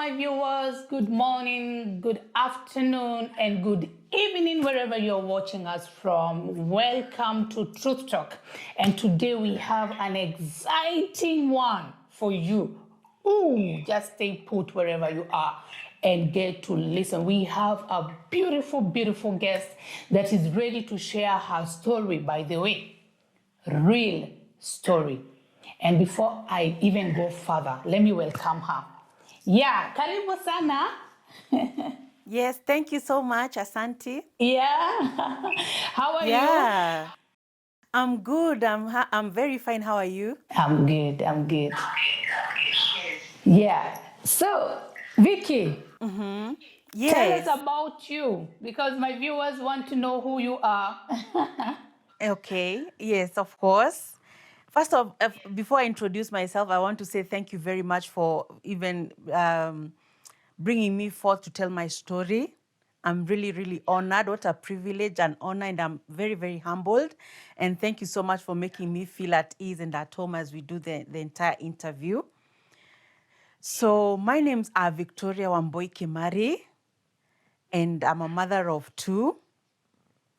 my viewers. Good morning, good afternoon, and good evening, wherever you're watching us from. Welcome to Truth Talk. And today we have an exciting one for you. Ooh, just stay put wherever you are and get to listen. We have a beautiful, beautiful guest that is ready to share her story, by the way. Real story. And before I even go further, let me welcome her. Yeah, karibu sana. Yes, thank you so much, Asante. Yeah. How are you? Yeah, I'm good. I'm very fine. How are you? I'm good. I'm good. Yeah. So, Vicky, tell us Yes. about you because my viewers want to know who you are. Okay. Yes, of course. First of, before I introduce myself, I want to say thank you very much for even bringing me forth to tell my story. I'm really, really honored. What a privilege and honor, and I'm very, very humbled. And thank you so much for making me feel at ease and at home as we do the entire interview. So my name's Victoria Wamboi Kimari, and I'm a mother of two.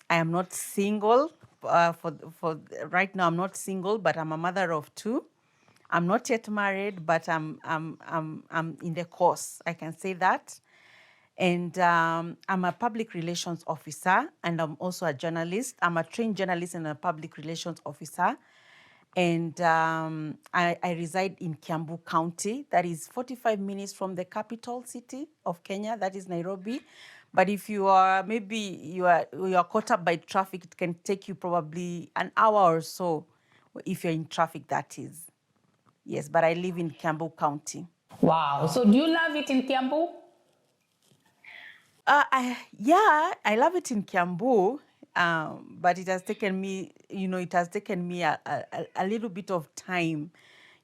I am not single. For right now, I'm not single, but I'm a mother of two. I'm not yet married, but I'm in the course. I can say that. And I'm a public relations officer, and I'm also a journalist. I'm a trained journalist and a public relations officer. And I reside in Kiambu County. That is 45 minutes from the capital city of Kenya, that is Nairobi. But if you are, maybe you are caught up by traffic, it can take you probably an hour or so, if you're in traffic, that is. Yes, but I live in Kiambu County. Wow. So, do you love it in Kiambu? I love it in Kiambu, but it has taken me, a little bit of time.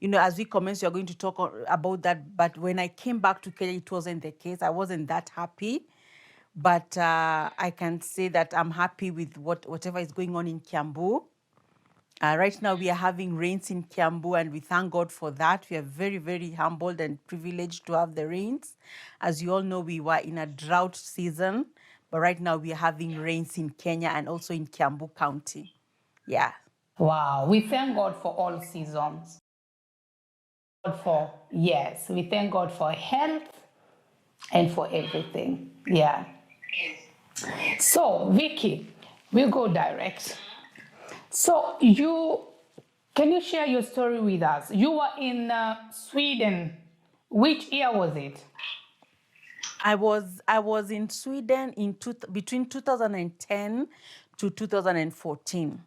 As we commence, you're going to talk about that. But when I came back to Kenya, it wasn't the case. I wasn't that happy. But I can say that I'm happy with whatever is going on in Kiambu. Right now, we are having rains in Kiambu, and we thank God for that. We are very, very humbled and privileged to have the rains. As you all know, we were in a drought season, but right now we are having rains in Kenya and also in Kiambu County. Yeah. Wow. We thank God for all seasons. Yes, we thank God for health and for everything. Yeah. So, Vicky, we'll go direct. So, can you share your story with us? You were in Sweden. Which year was it? I was in Sweden between 2010 to 2014.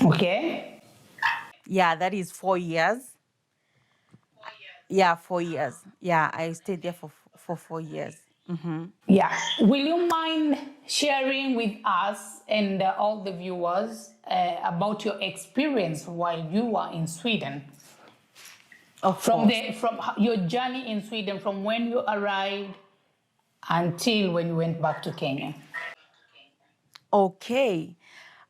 Okay. Yeah, that is 4 years. Yeah, 4 years. Yeah, I stayed there for 4 years. Yeah. Will you mind sharing with us and all the viewers about your experience while you were in Sweden? From your journey in Sweden, from when you arrived until when you went back to Kenya. Okay.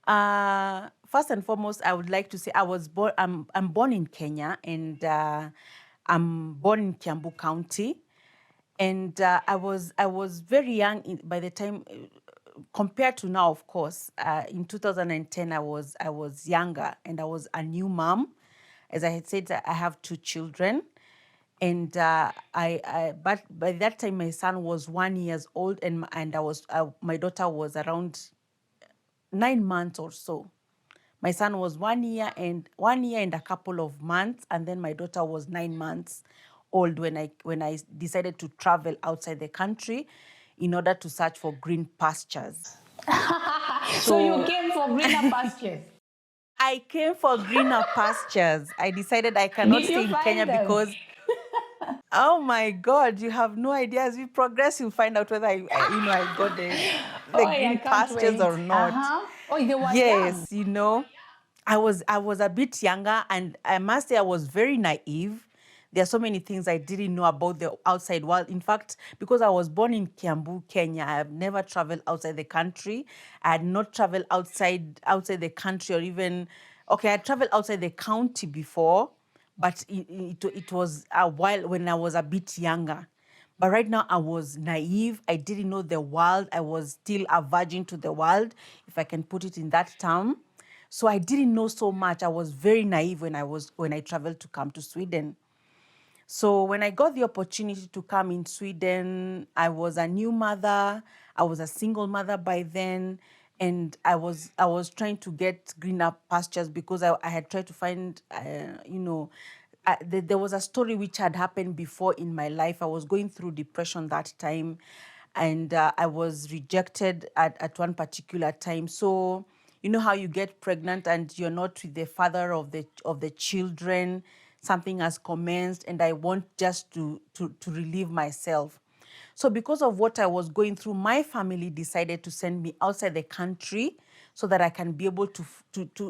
First and foremost, I would like to say I was born. I'm born in Kenya, and I'm born in Kiambu County, and I was very young by the time. Compared to now, of course, in 2010, I was younger, and I was a new mom. As I had said, I have two children, and but by that time my son was 1 year old, and my daughter was around 9 months or so. My son was 1 year and a couple of months, and then my daughter was 9 months old when I decided to travel outside the country in order to search for green pastures. So you came for greener pastures. I came for greener pastures. I decided I cannot Did you stay in find Kenya them? because oh my God, you have no idea. As we progress, you'll find out whether I got the green pastures or not. Oh, they were young. Yes, I was a bit younger, and I must say I was very naive. There are so many things I didn't know about the outside world. In fact, because I was born in Kiambu, Kenya, I have never traveled outside the country. I had not traveled outside the country, or even I traveled outside the county before, but it was a while when I was a bit younger. But right now, I was naive. I didn't know the world. I was still a virgin to the world, if I can put it in that term. So I didn't know so much. I was very naive when I traveled to come to Sweden. So when I got the opportunity to come in Sweden, I was a new mother. I was a single mother by then, and I was trying to get greener pastures because I had tried to find, there was a story which had happened before in my life. I was going through depression that time, and I was rejected at one particular time. So you know how you get pregnant and you're not with the father of the children, something has commenced, and I want just to relieve myself. So because of what I was going through, my family decided to send me outside the country so that I can be able to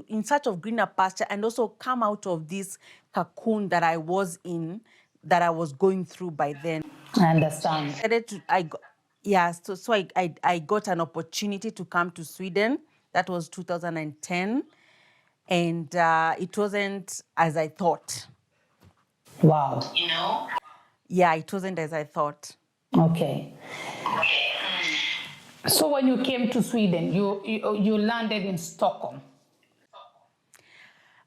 in search of greener pasture and also come out of this cocoon that I was in, that I was going through by then. I understand. I got an opportunity to come to Sweden. That was 2010, and it wasn't as I thought. Wow. Yeah, it wasn't as I thought. Okay. So when you came to Sweden, you landed in Stockholm.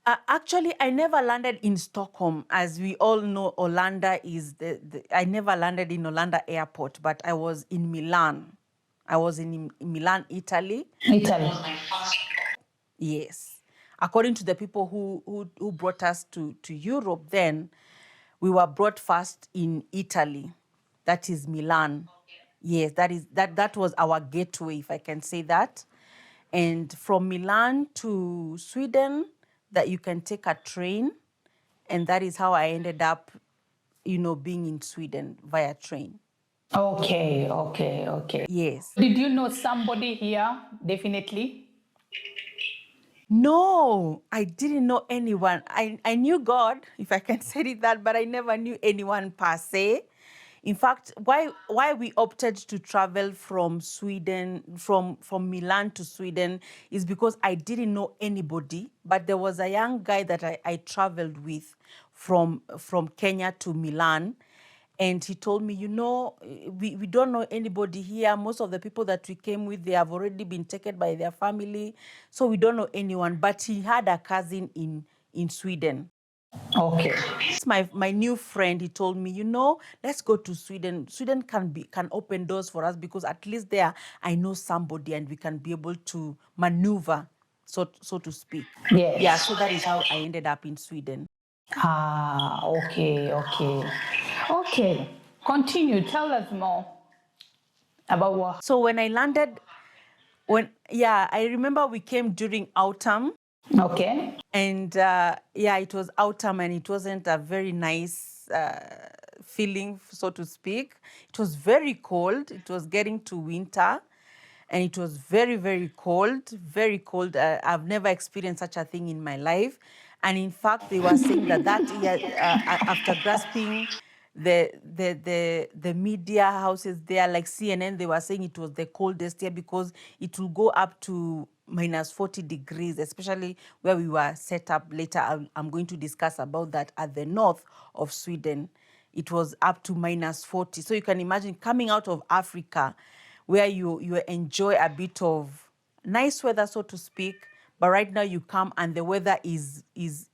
Actually, I never landed in Stockholm. As we all know, Orlando is I never landed in Orlando airport, but I was in Milan. I was in Milan, Italy. Italy. Yes. According to the people who brought us to Europe then, we were brought first in Italy. That is Milan. Yes, that was our gateway, if I can say that. And from Milan to Sweden, that you can take a train, and that is how I ended up, being in Sweden via train. Okay. Yes. Did you know somebody here? Definitely. No, I didn't know anyone. I knew God, if I can say it that, but I never knew anyone per se. In fact, why we opted to travel from Sweden, from Milan to Sweden, is because I didn't know anybody, but there was a young guy that I traveled with from Kenya to Milan. And he told me, we don't know anybody here. Most of the people that we came with, they have already been taken by their family. So we don't know anyone. But he had a cousin in Sweden. Okay. It's my new friend. He told me, let's go to Sweden. Sweden can open doors for us because at least there I know somebody and we can be able to maneuver, so to speak. Yes. Yeah, so that is how I ended up in Sweden. Okay. Continue. Tell us more about what. So when I landed, I remember we came during autumn. Okay. And it was autumn, and it wasn't a very nice feeling, so to speak. It was very cold. It was getting to winter, and it was very, very cold, very cold. I've never experienced such a thing in my life. And in fact, they were saying that year, after grasping the media houses there, like CNN, they were saying it was the coldest year because it will go up to minus 40 degrees, especially where we were set up later. I'm going to discuss about that at the north of Sweden. It was up to minus 40. So you can imagine coming out of Africa, where you enjoy a bit of nice weather, so to speak, but right now you come and the weather is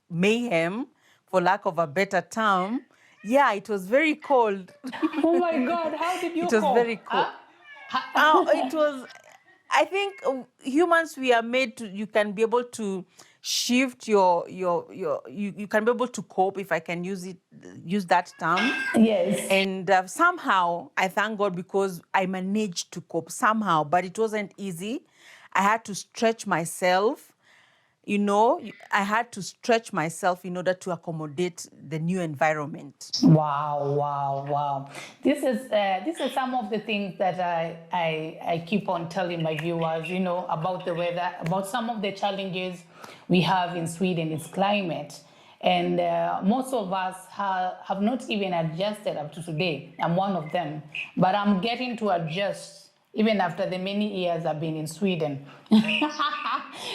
mayhem, for lack of a better term. Yeah, it was very cold. Oh my God! How did you It was cope? very cold. It was, I think humans, we are made to, you can be able to shift you can be able to cope, if I can use that term. Yes. And somehow I thank God because I managed to cope somehow, but it wasn't easy. I had to stretch myself. I had to stretch myself in order to accommodate the new environment. Wow. This is some of the things that I keep on telling my viewers, about the weather, about some of the challenges we have in Sweden. It's climate. And most of us have not even adjusted up to today. I'm one of them. But I'm getting to adjust even after the many years I've been in Sweden.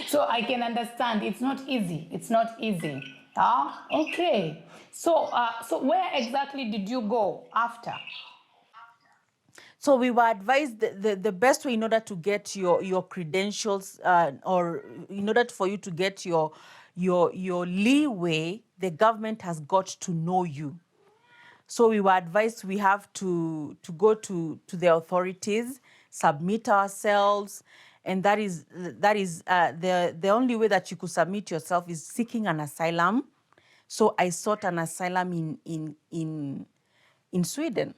So I can understand. It's not easy. Okay. So where exactly did you go after? So we were advised the best way in order to get your credentials, or in order for you to get your leeway, the government has got to know you. So we were advised we have to go to the authorities, submit ourselves, and that is the only way that you could submit yourself is seeking an asylum. So I sought an asylum in Sweden,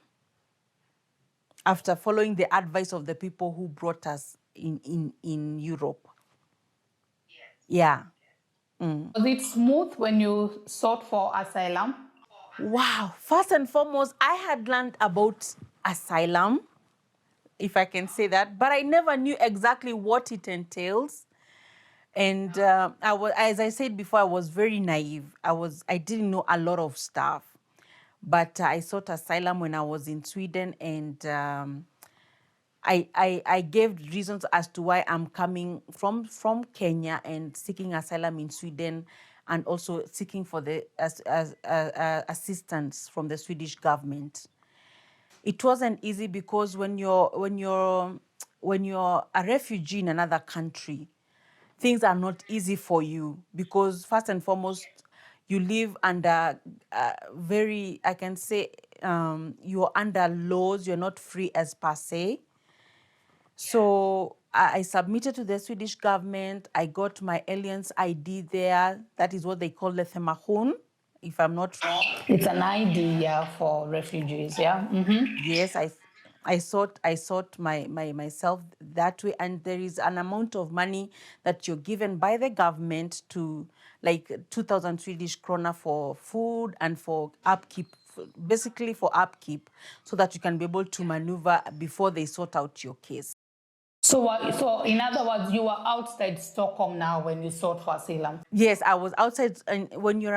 after following the advice of the people who brought us in Europe. Yeah. Was it smooth when you sought for asylum? Wow. First and foremost, I had learned about asylum, if I can say that, but I never knew exactly what it entails. And I was, as I said before, I was very naive. I didn't know a lot of stuff, but I sought asylum when I was in Sweden, and I gave reasons as to why I'm coming from Kenya and seeking asylum in Sweden, and also seeking for the assistance from the Swedish government. It wasn't easy because when you're a refugee in another country, things are not easy for you, because first and foremost, you live under very, I can say, you're under laws. You're not free as per se. So I submitted to the Swedish government. I got my aliens ID there. That is what they call the Themahun, if I'm not wrong. It's an idea for refugees, yeah? Yes, I sought myself that way, and there is an amount of money that you're given by the government, to like 2,000 Swedish krona for food and for upkeep, basically for upkeep, so that you can be able to maneuver before they sort out your case. So in other words, you were outside Stockholm now when you sought for asylum. Yes, I was outside. And when you're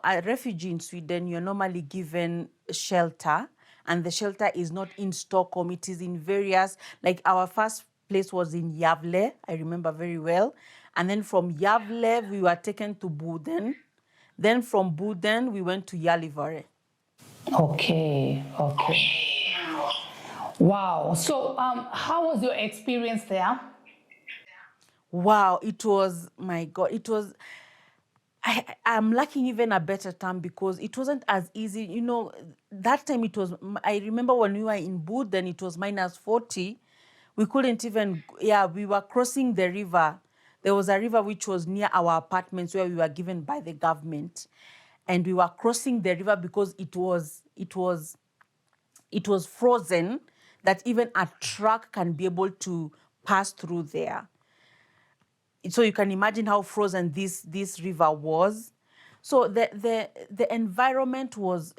a refugee in Sweden, you're normally given shelter, and the shelter is not in Stockholm. It is in various. Like our first place was in Gävle, I remember very well, and then from Gävle we were taken to Boden. Then from Boden we went to Gällivare. Okay. Wow. So how was your experience there? Wow, it was, my God, it was. I'm lacking even a better term, because it wasn't as easy. You know, that time it was, I remember when we were in Boden, it was -40. We couldn't even, we were crossing the river. There was a river which was near our apartments where we were given by the government. And we were crossing the river because it was frozen, that even a truck can be able to pass through there. So you can imagine how frozen this river was. So the environment was,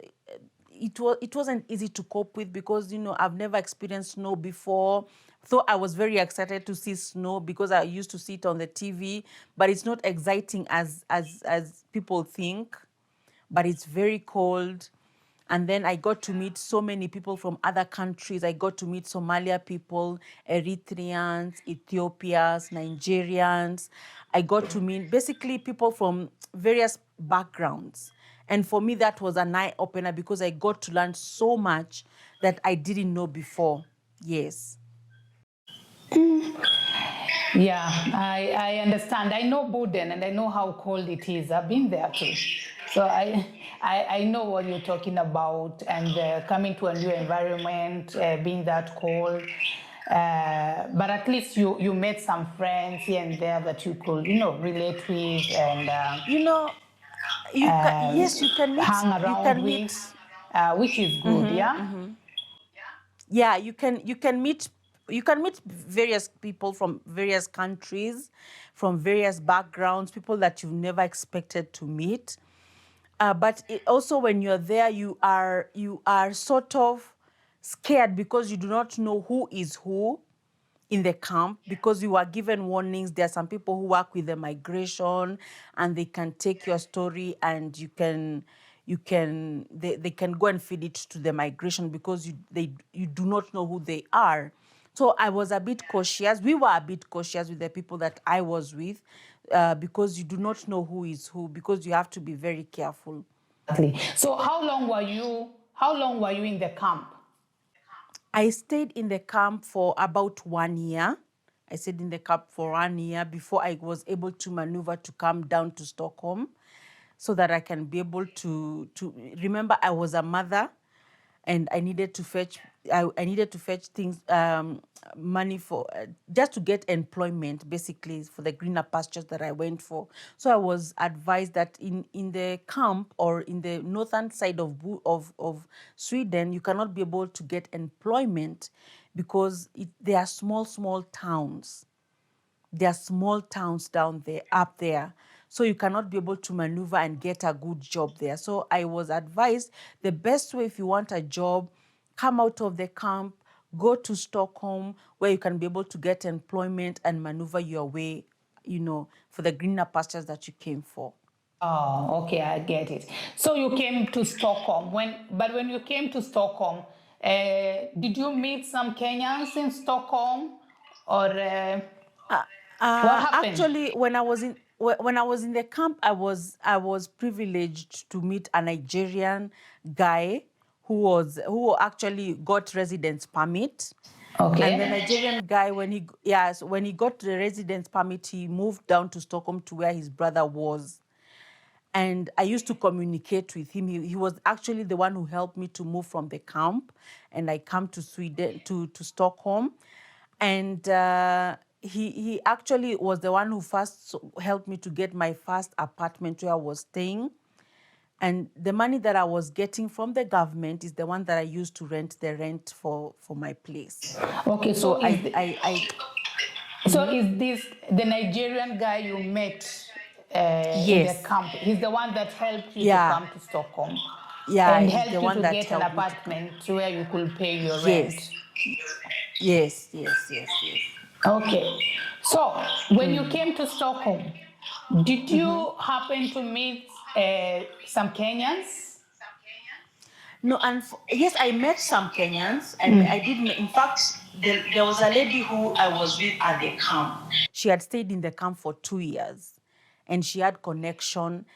it wasn't easy to cope with, because I've never experienced snow before. So I was very excited to see snow, because I used to see it on the TV, but it's not exciting as people think. But it's very cold. And then I got to meet so many people from other countries. I got to meet Somalia people, Eritreans, Ethiopians, Nigerians. I got to meet basically people from various backgrounds. And for me, that was an eye-opener, because I got to learn so much that I didn't know before. Yes. Yeah, I understand. I know Boden, and I know how cold it is. I've been there too. So I know what you're talking about, and coming to a new environment, being that cold. But at least you met some friends here and there that you could, relate with, and Yes, you can meet. hang You around can with, meet. which is good, yeah? Yeah, you can meet various people from various countries, from various backgrounds, people that you've never expected to meet. But also, when you're there, you are sort of scared, because you do not know who is who in the camp, because you are given warnings. There are some people who work with the migration, and they can take your story, and they can go and feed it to the migration, because you do not know who they are. So I was a bit cautious. We were a bit cautious with the people that I was with, because you do not know who is who, because you have to be very careful. Exactly. So how long were you in the camp? I stayed in the camp for about 1 year. I stayed in the camp for 1 year before I was able to maneuver to come down to Stockholm, so that I can be able to remember I was a mother, and I needed to fetch things, money for, just to get employment, basically for the greener pastures that I went for. So I was advised that in the camp, or in the northern side of Sweden, you cannot be able to get employment because they are small towns. There are small towns down there, up there. So you cannot be able to maneuver and get a good job there. So I was advised the best way, if you want a job, come out of the camp, go to Stockholm, where you can be able to get employment and maneuver your way, for the greener pastures that you came for. Oh, okay, I get it. So you came to Stockholm. When you came to Stockholm, did you meet some Kenyans in Stockholm, or what happened? Actually, when I was in the camp, I was privileged to meet a Nigerian guy who actually got residence permit. Okay. And the Nigerian guy, when he got the residence permit, he moved down to Stockholm to where his brother was. And I used to communicate with him. He was actually the one who helped me to move from the camp, and I come to Sweden, to Stockholm. And he actually was the one who first helped me to get my first apartment where I was staying. And the money that I was getting from the government is the one that I used to rent for my place. Okay, so So is this the Nigerian guy you met in the yes, camp? He's the one that helped you to yeah, come to Stockholm yeah, and he's helped the you one to that get an helped me to come. apartment where you could pay your rent. Yes, yes. Okay, so when you came to Stockholm, did you happen to meet some Kenyans? No, and yes, I met some Kenyans, and I did. In fact, there was a lady who I was with at the camp. She had stayed in the camp for 2 years, and she had connection.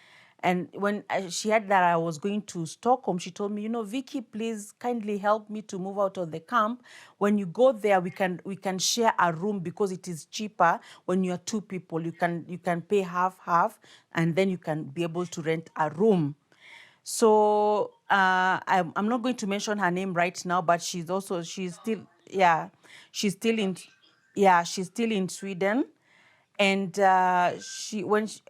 And when she heard that I was going to Stockholm, she told me, Vicky, please kindly help me to move out of the camp. When you go there, we can share a room, because it is cheaper when you are two people. You can pay half, and then you can be able to rent a room. So I'm not going to mention her name right now, but she's still in Sweden. And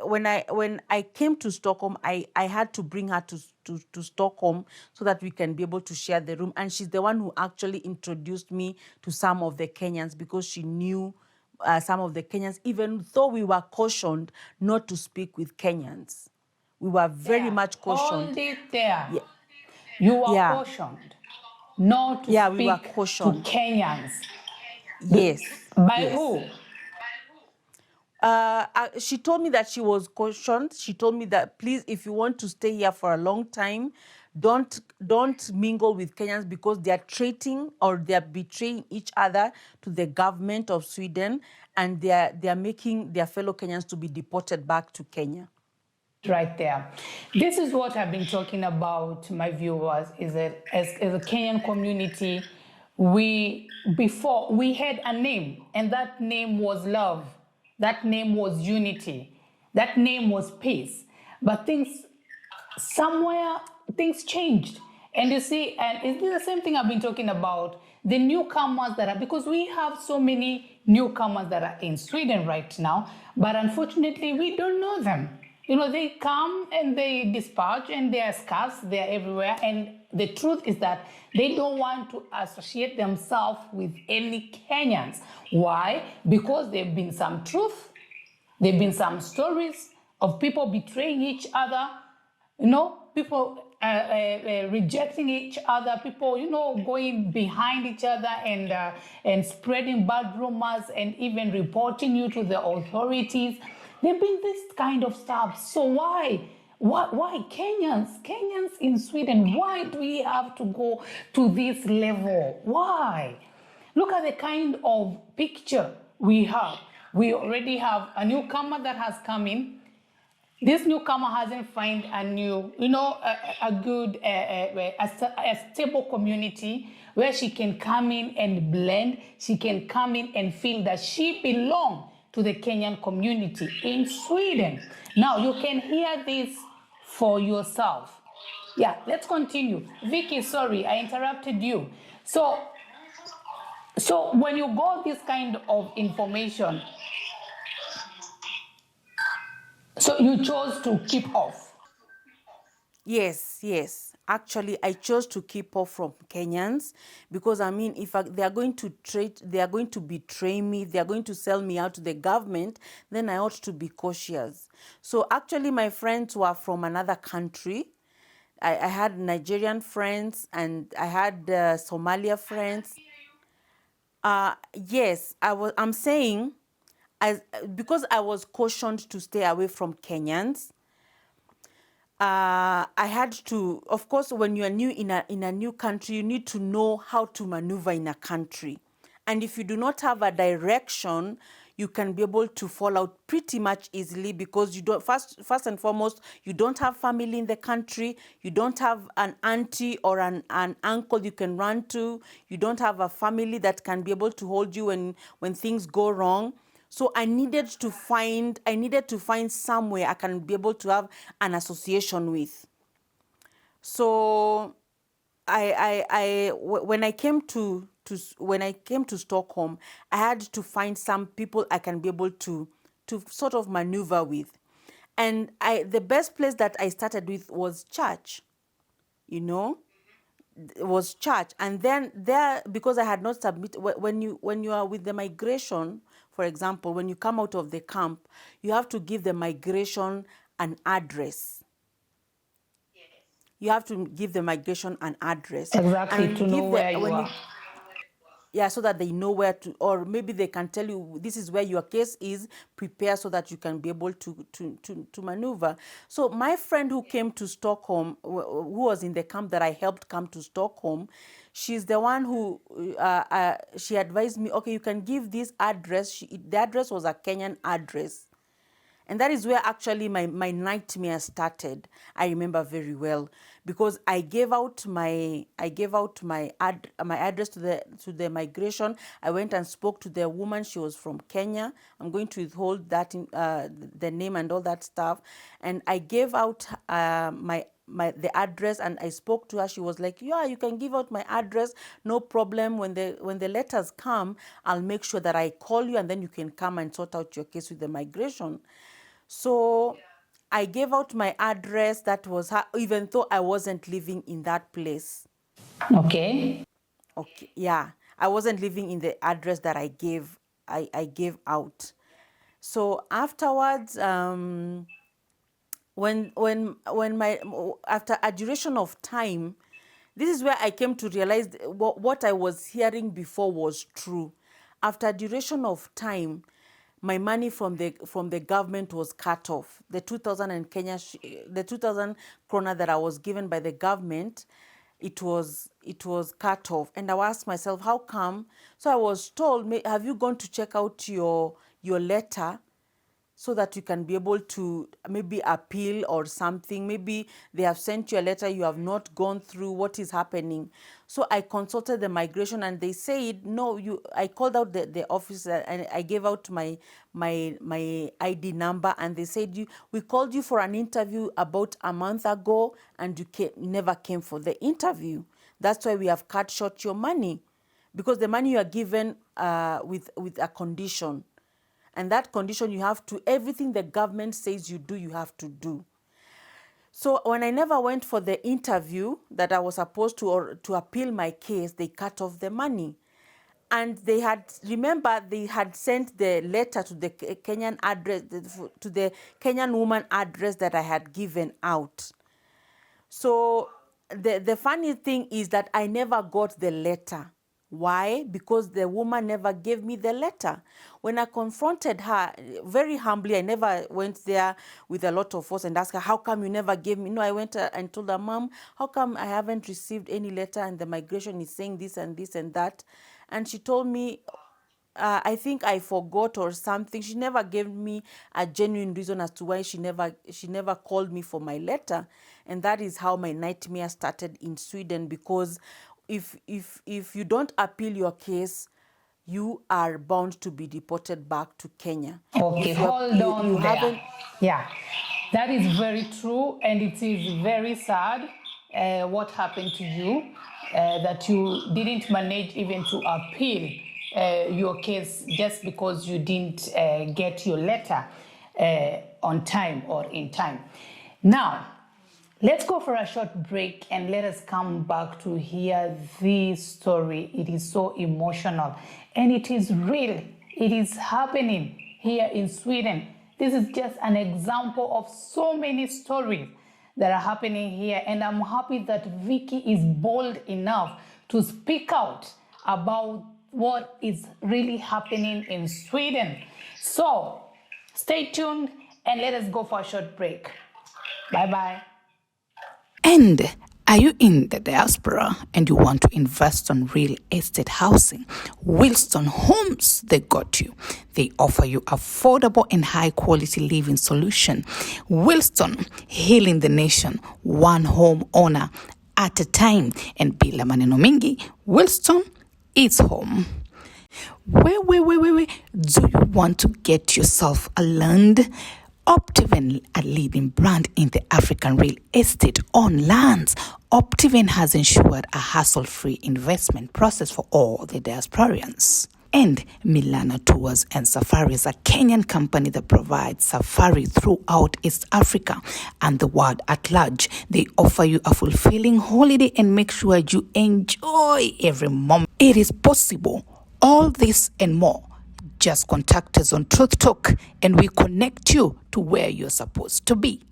when I came to Stockholm, I had to bring her to Stockholm so that we can be able to share the room. And she's the one who actually introduced me to some of the Kenyans, because she knew some of the Kenyans, even though we were cautioned not to speak with Kenyans. We were very much cautioned. Hold it there. Yeah. You were cautioned not to we were speak cautioned. to Kenyans. Yes. By who? She told me that she was cautioned. She told me that, please, if you want to stay here for a long time, don't mingle with Kenyans, because they are treating, or they are betraying each other to the government of Sweden, and they are making their fellow Kenyans to be deported back to Kenya. Right there. This is what I've been talking about, my viewers, is that as a Kenyan community, we had a name, and that name was love. That name was unity. That name was peace. But things changed. And you see, and it's the same thing I've been talking about, the newcomers that are, because we have so many newcomers that are in Sweden right now, but unfortunately we don't know them. They come and they dispatch, and they are scarce, they are everywhere. And the truth is that they don't want to associate themselves with any Kenyans. Why? Because there have been some truth, there have been some stories of people betraying each other, people rejecting each other, people, going behind each other and spreading bad rumors and even reporting you to the authorities. There've been this kind of stuff. So why Kenyans in Sweden? Why do we have to go to this level? Why? Look at the kind of picture we have. We already have a newcomer that has come in. This newcomer hasn't find a new, a good, a stable community where she can come in and blend. She can come in and feel that she belongs to the Kenyan community in Sweden. Now you can hear this for yourself. Yeah, let's continue. Vicky, sorry, I interrupted you. So when you got this kind of information, so you chose to keep off. Yes, yes. Actually, I chose to keep off from Kenyans because I mean, if they are going to trade, they are going to betray me, they are going to sell me out to the government, then I ought to be cautious. So actually, my friends were from another country. I had Nigerian friends and I had Somalia friends. Yes, I'm saying, as because I was cautioned to stay away from Kenyans. I had to, of course, when you are new in a new country, you need to know how to maneuver in a country. And if you do not have a direction, you can be able to fall out pretty much easily because you don't, first and foremost, you don't have family in the country, you don't have an auntie or an uncle you can run to, you don't have a family that can be able to hold you when things go wrong. So I needed to find somewhere I can be able to have an association with. So when I came to Stockholm, I had to find some people I can be able to sort of maneuver with. And the best place that I started with was church, you know, was church. And then there, because I had not submitted, when you are with the migration, for example, when you come out of the camp, you have to give the migration an address. You have to give the migration an address. And Exactly, when you to know give the where you when you are. yeah, so that they know where to, or maybe they can tell you this is where your case is, prepare so that you can be able to maneuver. So my friend who came to Stockholm, who was in the camp that I helped come to Stockholm, she's the one who she advised me, okay, you can give this address. The address was a Kenyan address. And that is where actually my nightmare started. I remember very well because I gave out my address to the migration. I went and spoke to the woman. She was from Kenya. I'm going to withhold that the name and all that stuff. And I gave out the address and I spoke to her. She was like, yeah, you can give out my address, no problem. When the letters come, I'll make sure that I call you and then you can come and sort out your case with the migration. So I gave out my address. That was her, even though I wasn't living in that place. Okay. Okay, yeah, I wasn't living in the address that I gave out. So afterwards, when my after a duration of time, this is where I came to realize what I was hearing before was true. After a duration of time, my money from the government was cut off. The 2000 and the 2000 krona that I was given by the government, it was cut off. And I asked myself, how come? So I was told, have you gone to check out your letter so that you can be able to maybe appeal or something? Maybe they have sent you a letter, you have not gone through, what is happening? So I consulted the migration and they said, no, I called out the office and I gave out my ID number and they said, we called you for an interview about a month ago and you never came for the interview. That's why we have cut short your money, because the money you are given with a condition. And that condition, you have to, everything the government says you do, you have to do. So when I never went for the interview that I was supposed to, or to appeal my case, they cut off the money. And they had sent the letter to the Kenyan address, to the Kenyan woman address that I had given out. So the funny thing is that I never got the letter. Why? Because the woman never gave me the letter. When I confronted her, very humbly, I never went there with a lot of force and asked her, how come you never gave me? No, I went and told her, Mom, how come I haven't received any letter and the migration is saying this and this and that? And she told me, I think I forgot or something. She never gave me a genuine reason as to why she never called me for my letter, and that is how my nightmare started in Sweden. Because if you don't appeal your case, you are bound to be deported back to Kenya. Okay, If you hold on you there. haven't. Yeah, that is very true, and it is very sad what happened to you, that you didn't manage even to appeal your case just because you didn't get your letter on time or in time. Now, let's go for a short break and let us come back to hear this story. It is so emotional and it is real. It is happening here in Sweden. This is just an example of so many stories that are happening here. And I'm happy that Vicky is bold enough to speak out about what is really happening in Sweden. So stay tuned and let us go for a short break. Bye-bye. And are you in the diaspora and you want to invest on real estate housing? Wilson Homes, they got you. They offer you affordable and high quality living solution. Wilson, healing the nation, one home owner at a time. And bila maneno mingi, Wilson is home. Wait. Do you want to get yourself a land? Optiven, a leading brand in the African real estate on lands. Optiven has ensured a hassle-free investment process for all the diasporans. And Milana Tours and Safaris, a Kenyan company that provides safari throughout East Africa and the world at large. They offer you a fulfilling holiday and make sure you enjoy every moment. It is possible. All this and more. Just contact us on Truth Talk and we connect you to where you're supposed to be.